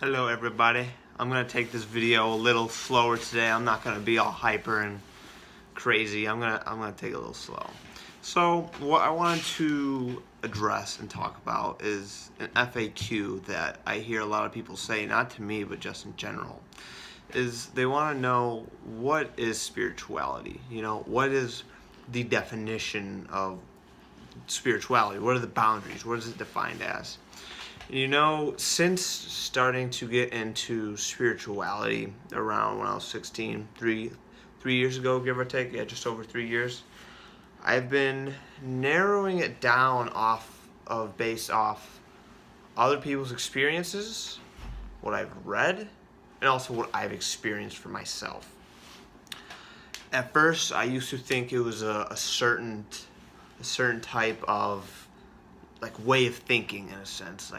Hello everybody. I'm gonna take this video a little slower today. I'm not gonna be all hyper and crazy. I'm gonna take it a little slow. So what I wanted to address and talk about is an FAQ that I hear a lot of people say, not to me but just in general, is they want to know what is spirituality. What is the definition of spirituality? What are the boundaries? What is it defined as? Since starting to get into spirituality around when I was 16, three years ago, give or take, just over 3 years, I've been narrowing it down based off other people's experiences, what I've read, and also what I've experienced for myself. At first, I used to think it was a certain type of way of thinking, in a sense,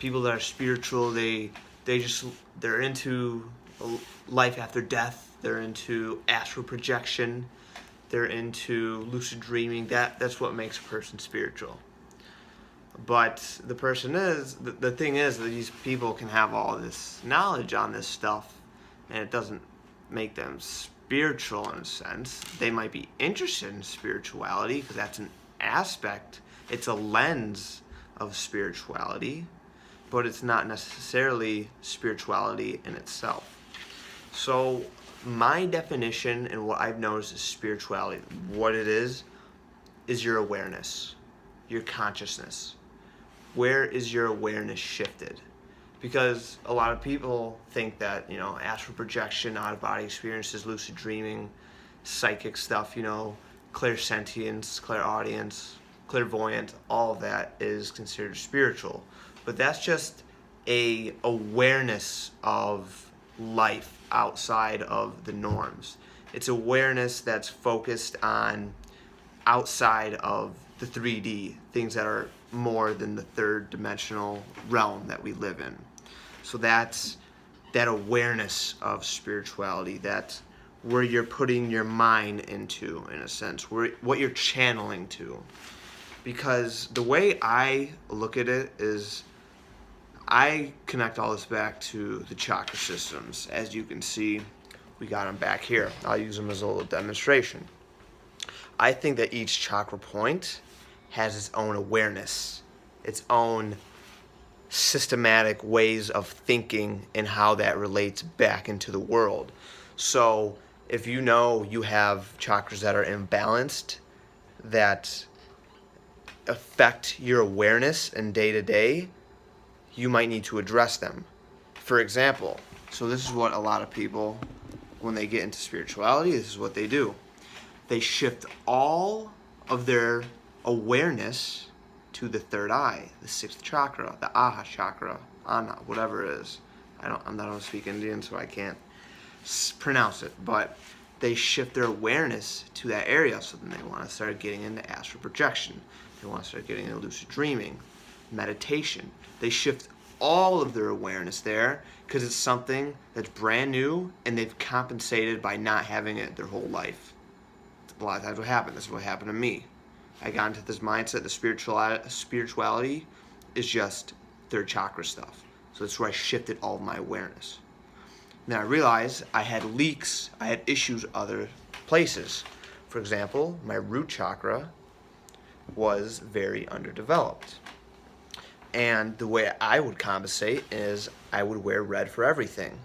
people that are spiritual, they're into life after death, they're into astral projection, they're into lucid dreaming. That's what makes a person spiritual. But the thing is that these people can have all this knowledge on this stuff, and it doesn't make them spiritual in a sense. They might be interested in spirituality because that's an aspect. It's a lens of spirituality, but it's not necessarily spirituality in itself. So my definition and what I've noticed is spirituality, what it is your awareness, your consciousness. Where is your awareness shifted? Because a lot of people think that, astral projection, out-of-body experiences, lucid dreaming, psychic stuff, clairsentience, clairaudience, clairvoyant, all of that is considered spiritual. But that's just a awareness of life outside of the norms. It's awareness that's focused on outside of the 3D, things that are more than the third dimensional realm that we live in. So that's that awareness of spirituality, that's where you're putting your mind into, in a sense, what you're channeling to. Because the way I look at it is, I connect all this back to the chakra systems. As you can see, we got them back here. I'll use them as a little demonstration. I think that each chakra point has its own awareness, its own systematic ways of thinking and how that relates back into the world. So if you have chakras that are imbalanced, that affect your awareness in day-to-day, you might need to address them. For example, so this is what a lot of people, when they get into spirituality, this is what they do. They shift all of their awareness to the third eye, the sixth chakra, the Aha chakra, Ana, whatever it is. I don't speak Indian, so I can't pronounce it, but they shift their awareness to that area. So then they want to start getting into astral projection. They want to start getting into lucid dreaming, meditation. They shift all of their awareness there because it's something that's brand new and they've compensated by not having it their whole life. A lot of times what happened. This is what happened to me. I got into this mindset that spirituality is just third chakra stuff. So that's where I shifted all of my awareness. Then I realized I had leaks, I had issues other places. For example, my root chakra was very underdeveloped. And the way I would compensate is I would wear red for everything.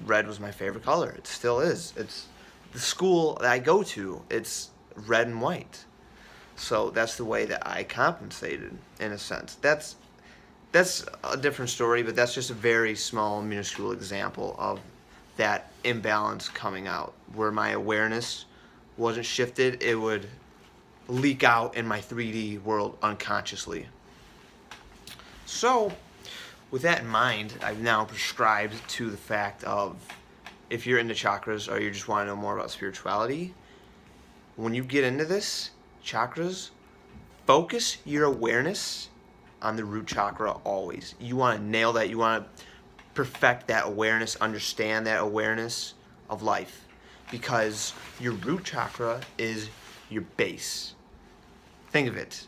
Red was my favorite color. It still is. It's the school that I go to. It's red and white. So that's the way that I compensated, in a sense. That's a different story, but that's just a very small, minuscule example of that imbalance coming out. Where my awareness wasn't shifted, it would leak out in my 3D world unconsciously. So, with that in mind, I've now prescribed to the fact of, if you're into chakras or you just want to know more about spirituality, when you get into this, chakras, focus your awareness on the root chakra always. You want to nail that. You want to perfect that awareness, understand that awareness of life. Because your root chakra is your base. Think of it.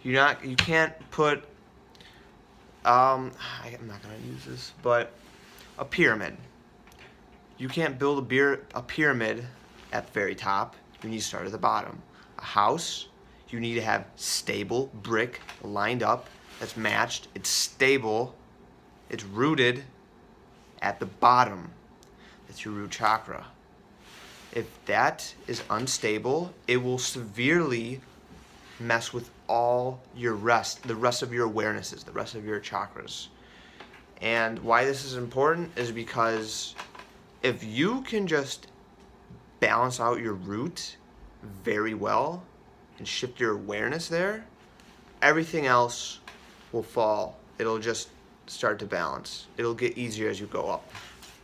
You can't put I'm not gonna use this, but a pyramid. You can't build a pyramid at the very top. You need to start at the bottom. A house, you need to have stable brick lined up that's matched. It's stable. It's rooted at the bottom. That's your root chakra. If that is unstable, it will severely mess with all the rest of your awarenesses, the rest of your chakras. And why this is important is because if you can just balance out your root very well and shift your awareness there, everything else will fall. It'll just start to balance. It'll get easier as you go up.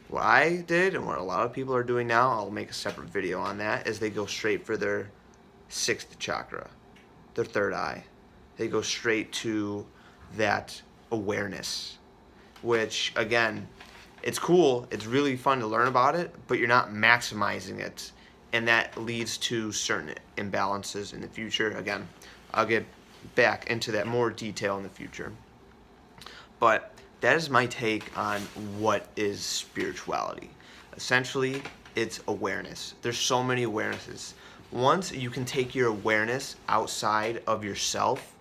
What I did and what a lot of people are doing now, I'll make a separate video on that, is they go straight for their 6th chakra, their third eye. They go straight to that awareness, which again, it's cool, it's really fun to learn about it, but you're not maximizing it, and that leads to certain imbalances in the future. Again, I'll get back into that more detail in the future. But that is my take on what is spirituality. Essentially, it's awareness. There's so many awarenesses. Once you can take your awareness outside of yourself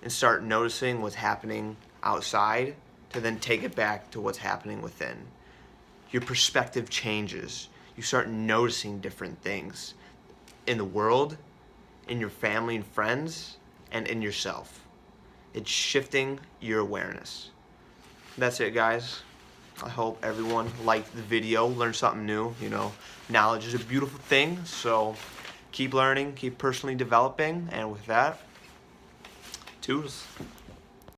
and start noticing what's happening outside, to then take it back to what's happening within, your perspective changes. You start noticing different things in the world, in your family and friends, and in yourself. It's shifting your awareness. That's it, guys. I hope everyone liked the video, learned something new. You know, knowledge is a beautiful thing, so keep learning, keep personally developing, and with that, toodles.